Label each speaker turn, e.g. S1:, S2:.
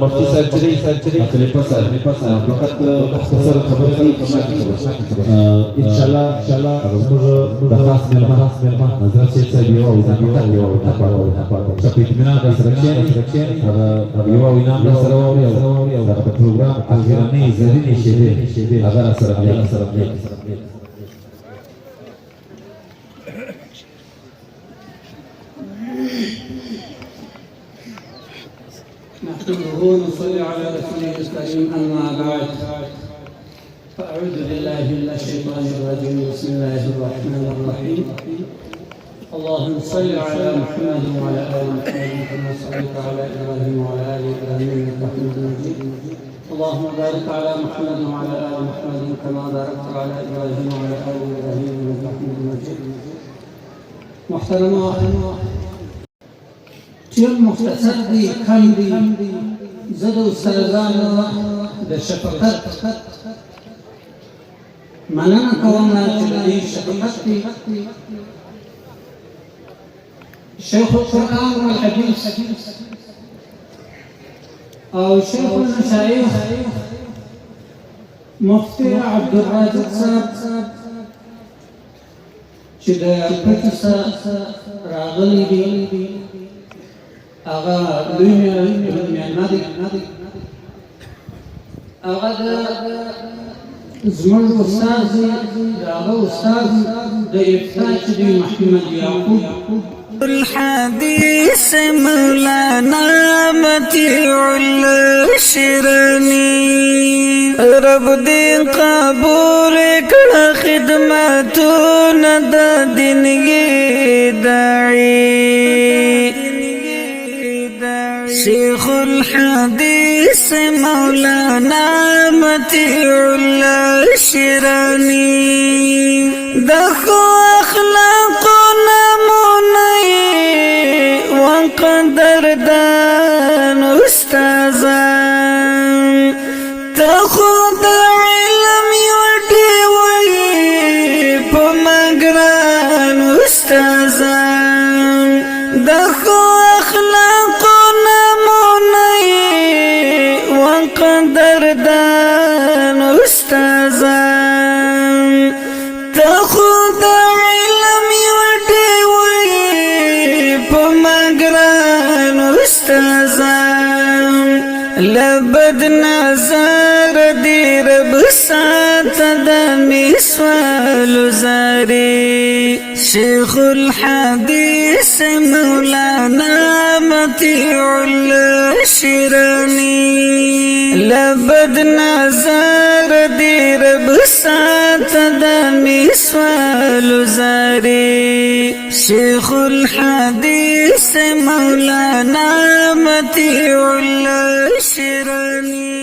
S1: مفتي سرچري خلیفہ صاحب فقط مختصر خبر کوي ان شاء الله موږ د خاص مېلمه حضرت شیخ صاحب یو د چې په اطمینان سره کېني یو انعام سره واوري او د پروګرام اخرنۍ زرینې شیبې هغه سره
S2: نحمده ونصلي على رسوله الكريم أما بعد فأعوذ بالله من الشيطان الرجيم بسم الله الرحمن الرحيم اللهم صل على محمد وعلى آل محمد كما صليت على إبراهيم وعلى آل إبراهيم إنك حميد مجيد اللهم بارك على محمد وعلى آل محمد كما باركت على إبراهيم وعلى آل إبراهيم إنك حميد مجيد محترم چون مختصر دی کم دی زد و سرزان د شفقت مننه کوم چې د شفقت دی شیخ القرآن والحديث او شیخ المشايخ مفتي عبد الرازق صاحب چې د پټ راغلي دي هغه لوی میلمه دی هغه زموږ استاد دی د هغه استاد د افتاء چې دی محمد یعقوب
S3: الحديث مولانا متيع الشرني رب دې قبول کړه خدمتونه د دیني داعي شيخ الحديث مولانا متيع الشرني دخو أخلاق نموني وقدر دان أستاذان تخوض علم يودي ومقران أستاذان دخو أخلاق قدردان استاذان تخوض علم يودي ومقران استاذان لبد نظر دي رب سات دمي سوال زاري شيخ الحديث مولانا متيع الشرني لبد نظر دي رب سات دمي سوال زاري شيخ الحديث مولانا متيع الشرني